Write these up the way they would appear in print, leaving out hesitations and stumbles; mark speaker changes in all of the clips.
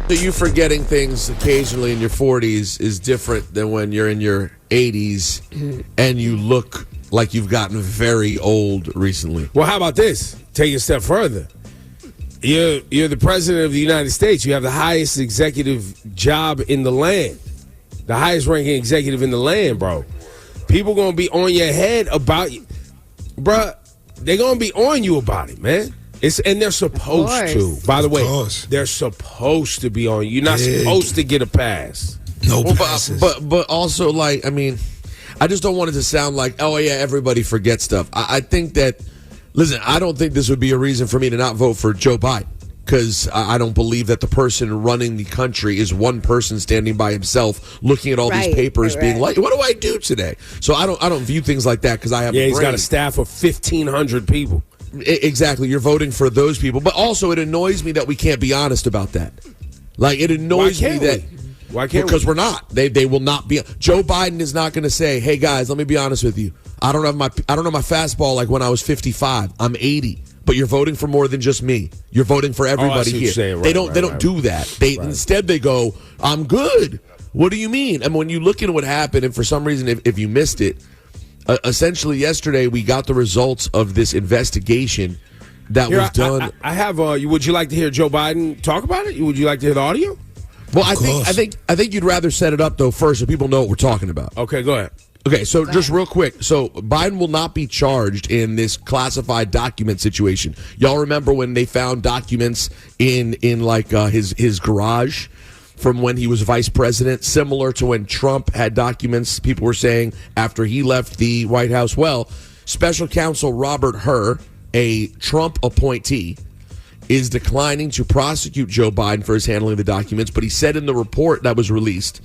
Speaker 1: So you forgetting things occasionally in your 40s is different than when you're in your 80s and you look like you've gotten very old recently.
Speaker 2: Well, how about this? Take it a step further. You're the president of the United States. You have the highest executive job in the land, the highest ranking executive in the land, bro. People gonna be on your head about you, bro. They're gonna be on you about it, man. And they're supposed to. By the way, they're supposed to be on you. You're not supposed to get a pass.
Speaker 3: No passes.
Speaker 1: But also, like, I mean, I just don't want it to sound like, oh, yeah, everybody forgets stuff. I think that, listen, I don't think this would be a reason for me to not vote for Joe Biden, because I don't believe that the person running the country is one person standing by himself looking at all these papers being like, what do I do today? So I don't view things like that because I have
Speaker 2: he's got a staff of 1,500 people.
Speaker 1: Exactly. You're voting for those people. But also it annoys me that we can't be honest about that. Like, it annoys me that.
Speaker 2: Why can't
Speaker 1: Because we're not. They will not be. Joe Biden is not going to say, hey, guys, let me be honest with you. I don't know my fastball like when I was 55. I'm 80. But you're voting for more than just me. You're voting for everybody here. They don't do that. Instead they go, I'm good. What do you mean? And when you look at what happened, and for some reason if you missed it, essentially yesterday we got the results of this investigation that was done.
Speaker 2: I have. Would you like to hear Joe Biden talk about it? Would you like to hear the audio?
Speaker 1: Well, I think you'd rather set it up though first so people know what we're talking about.
Speaker 2: Okay, go ahead.
Speaker 1: Okay, so just real quick. So Biden will not be charged in this classified document situation. Y'all remember when they found documents in like his garage from when he was vice president, similar to when Trump had documents, people were saying, after he left the White House. Well, special counsel Robert Hur, a Trump appointee, is declining to prosecute Joe Biden for his handling of the documents, but he said in the report that was released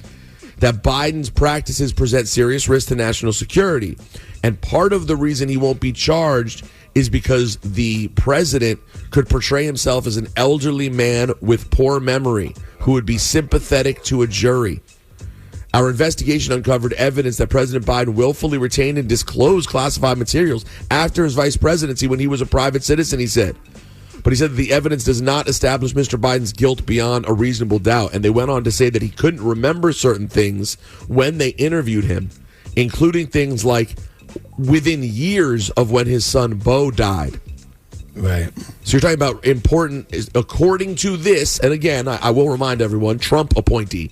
Speaker 1: that Biden's practices present serious risk to national security. And part of the reason he won't be charged is because the president could portray himself as an elderly man with poor memory who would be sympathetic to a jury. Our investigation uncovered evidence that President Biden willfully retained and disclosed classified materials after his vice presidency when he was a private citizen, he said. But he said that the evidence does not establish Mr. Biden's guilt beyond a reasonable doubt. And they went on to say that he couldn't remember certain things when they interviewed him, including things like within years of when his son Beau died.
Speaker 3: Right.
Speaker 1: So you're talking about important, according to this, and again, I will remind everyone, Trump appointee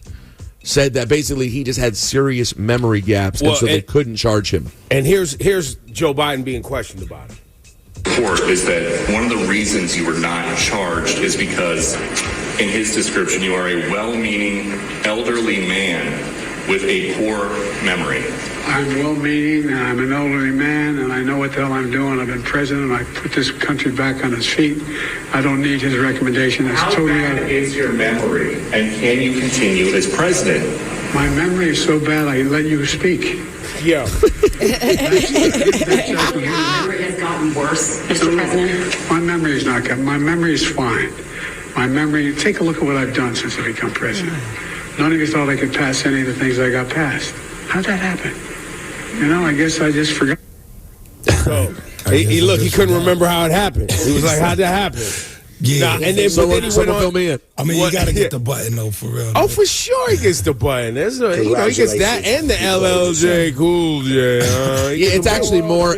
Speaker 1: said that basically he just had serious memory gaps, and so they couldn't charge him.
Speaker 2: And here's Joe Biden being questioned about it.
Speaker 4: Report is that one of the reasons you were not charged is because, in his description, you are a well-meaning elderly man with a poor memory.
Speaker 5: I'm well-meaning, and I'm an elderly man, and I know what the hell I'm doing. I've been president. I put this country back on its feet. I don't need his recommendation. That's
Speaker 4: How
Speaker 5: totally
Speaker 4: bad is your memory, and can you continue as president?
Speaker 5: My memory is so bad I let you speak.
Speaker 2: Yeah.
Speaker 6: Your memory has gotten worse, Mr. President.
Speaker 5: My memory is not good. My memory is fine. My memory, take a look at what I've done since I become president. None of you thought I could pass any of the things I got passed. How'd that happen? You know, I guess I just forgot.
Speaker 2: So, he couldn't remember how it happened. He was like, how'd that happen?
Speaker 3: Yeah.
Speaker 2: And then,
Speaker 1: So
Speaker 2: but then he went on.
Speaker 3: I mean, you got to get the button, though, for real.
Speaker 2: Oh, for sure he gets the button. He gets that and the LLJ Cool J.
Speaker 1: It's actually more.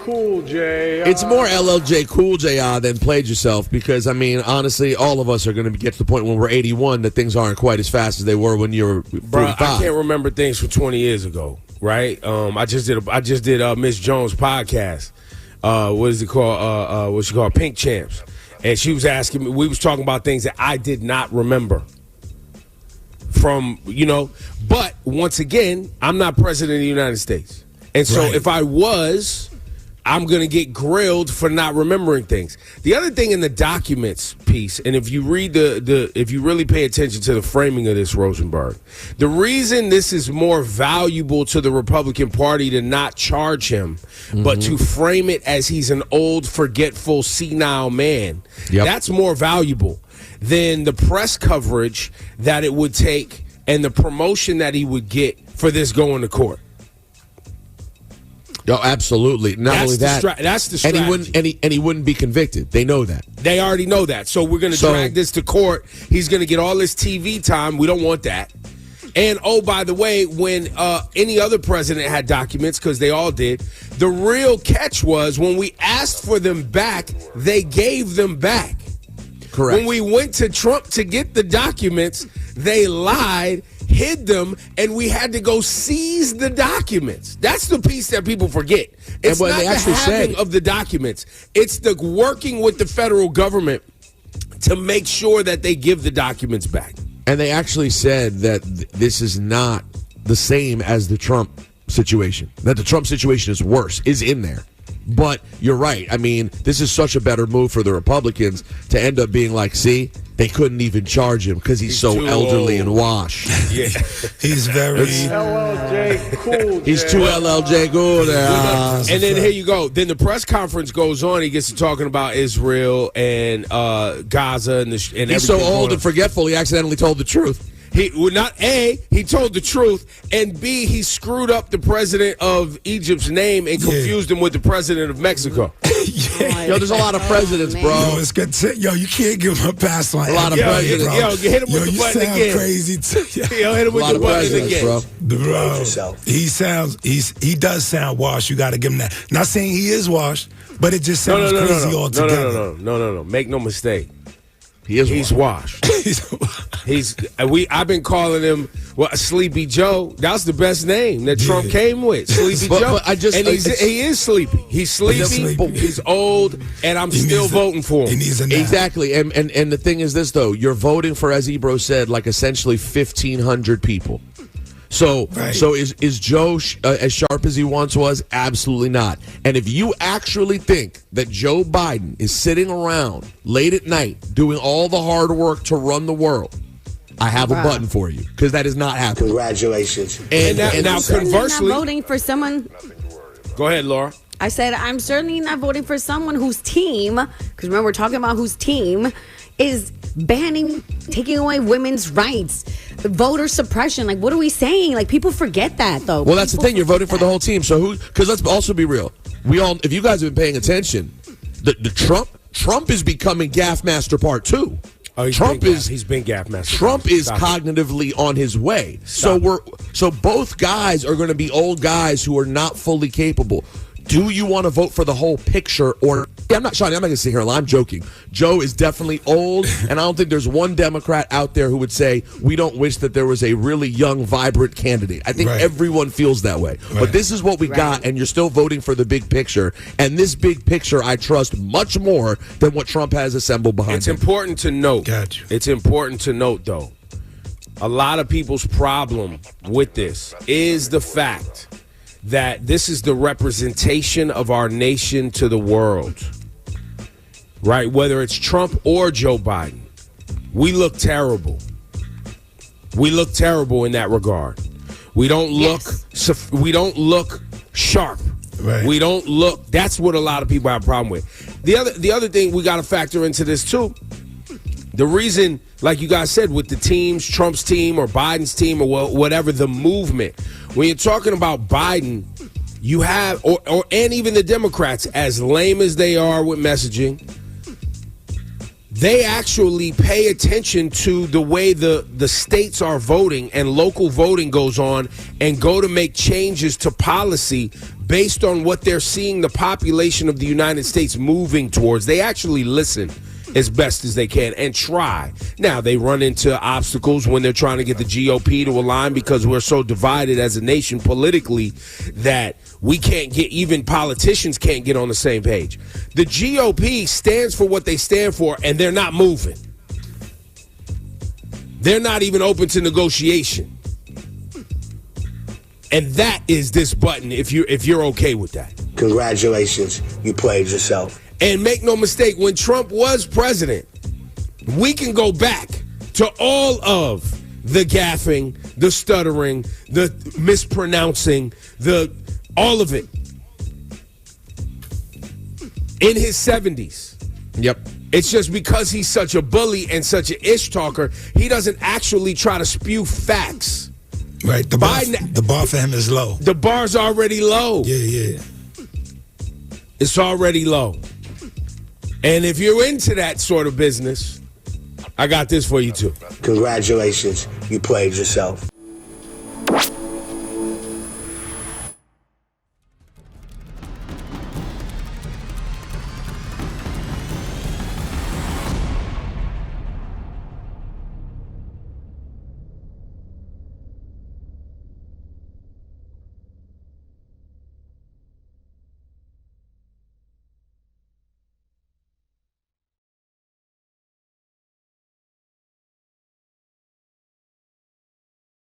Speaker 5: Cool J.
Speaker 1: It's more LLJ Cool J than played yourself, because, I mean, honestly, all of us are going to get to the point when we're 81 that things aren't quite as fast as they were when you were 45.
Speaker 2: Bro, I can't remember things from 20 years ago, right? I just did Miss Jones' podcast. What is it called? What's it called? Pink Champs. And she was asking me, we was talking about things that I did not remember from, but once again, I'm not president of the United States. And so if I was, I'm going to get grilled for not remembering things. The other thing in the documents piece, and if you read if you really pay attention to the framing of this, Rosenberg, the reason this is more valuable to the Republican Party to not charge him, but to frame it as he's an old, forgetful, senile man, that's more valuable than the press coverage that it would take and the promotion that he would get for this going to court.
Speaker 1: Oh, absolutely. Not only that,
Speaker 2: that's the strategy.
Speaker 1: And he wouldn't be convicted. They know that.
Speaker 2: They already know that. So we're going to drag this to court. He's going to get all this TV time. We don't want that. And, oh, by the way, when any other president had documents, because they all did, the real catch was when we asked for them back, they gave them back.
Speaker 1: Correct.
Speaker 2: When we went to Trump to get the documents, they lied, hid them, and we had to go seize the documents. That's the piece that people forget. It's not the having of the documents. It's the working with the federal government to make sure that they give the documents back.
Speaker 1: And they actually said that this is not the same as the Trump situation, that the Trump situation is worse, is in there. But you're right. I mean, this is such a better move for the Republicans to end up being like, see, they couldn't even charge him because he's so elderly and washed.
Speaker 2: Yeah.
Speaker 3: He's very
Speaker 2: LLJ cool.
Speaker 1: He's too LLJ cool there.
Speaker 2: And then here you go. Then the press conference goes on. He gets to talking about Israel and Gaza and
Speaker 1: he's so old and forgetful. He accidentally told the truth.
Speaker 2: He would not he told the truth, and B, he screwed up the president of Egypt's name and confused him with the president of Mexico.
Speaker 1: Yo, there's a lot of presidents, bro.
Speaker 3: Yo, it's good you can't give him a pass on
Speaker 1: a lot of presidents.
Speaker 2: Yo, hit him with the button again.
Speaker 3: You sound crazy.
Speaker 2: Yo, hit him with the button again.
Speaker 3: Bro, he does sound washed. You got to give him that. Not saying he is washed, but it just sounds crazy altogether.
Speaker 2: No. Make no mistake.
Speaker 1: He's
Speaker 2: washed. I've been calling him Sleepy Joe. That's the best name that Trump came with, Sleepy Joe.
Speaker 1: But
Speaker 2: he is sleepy. He's sleepy. He's old, and I'm still voting for him.
Speaker 3: He needs a nap.
Speaker 1: Exactly. And the thing is this though, you're voting for, as Ebro said, like essentially 1,500 people. So is Joe as sharp as he once was? Absolutely not. And if you actually think that Joe Biden is sitting around late at night doing all the hard work to run the world, I have a button for you, because that is not happening.
Speaker 7: Congratulations.
Speaker 2: And now conversely,
Speaker 8: not voting for someone.
Speaker 2: Go ahead, Laura.
Speaker 8: I said I'm certainly not voting for someone whose team, because remember we're talking about whose team is taking away women's rights, voter suppression. Like, what are we saying? Like, people forget that, though.
Speaker 1: Well, that's the thing. You're voting for the whole team. So because let's also be real. If you guys have been paying attention, the Trump is becoming Gaff Master Part 2.
Speaker 2: Oh, he's been Gaff Master.
Speaker 1: Trump is cognitively on his way. So both guys are going to be old guys who are not fully capable. Do you want to vote for the whole picture or? I'm not going to sit here. I'm joking. Joe is definitely old, and I don't think there's one Democrat out there who would say we don't wish that there was a really young, vibrant candidate. I think everyone feels that way. Right. But this is what we got, and you're still voting for the big picture. And this big picture, I trust much more than what Trump has assembled behind him.
Speaker 2: It's important to note.
Speaker 3: Gotcha.
Speaker 2: It's important to note, though, a lot of people's problem with this is the fact that this is the representation of our nation to the world, right? Whether it's Trump or Joe Biden, we look terrible. We look terrible in that regard. We don't look. We don't look sharp.
Speaker 3: Right.
Speaker 2: We don't look. That's what a lot of people have a problem with. The other thing we got to factor into this too. The reason, like you guys said, with the teams, Trump's team or Biden's team or whatever, the movement, when you're talking about Biden, you have, and even the Democrats, as lame as they are with messaging, they actually pay attention to the way the states are voting and local voting goes on and go to make changes to policy based on what they're seeing the population of the United States moving towards. They actually listen as best as they can and try. Now, they run into obstacles when they're trying to get the GOP to align because we're so divided as a nation politically that we can't get, even politicians can't get on the same page. The GOP stands for what they stand for, and they're not moving. They're not even open to negotiation. And that is this button, if you're okay with that.
Speaker 7: Congratulations, you played yourself.
Speaker 2: And make no mistake, when Trump was president, we can go back to all of the gaffing, the stuttering, the mispronouncing, all of it. In his 70s.
Speaker 1: Yep.
Speaker 2: It's just because he's such a bully and such an ish talker, he doesn't actually try to spew facts.
Speaker 3: Right. The bar for him is low.
Speaker 2: The bar's already low.
Speaker 3: Yeah.
Speaker 2: It's already low. And if you're into that sort of business, I got this for you too.
Speaker 7: Congratulations, you played yourself.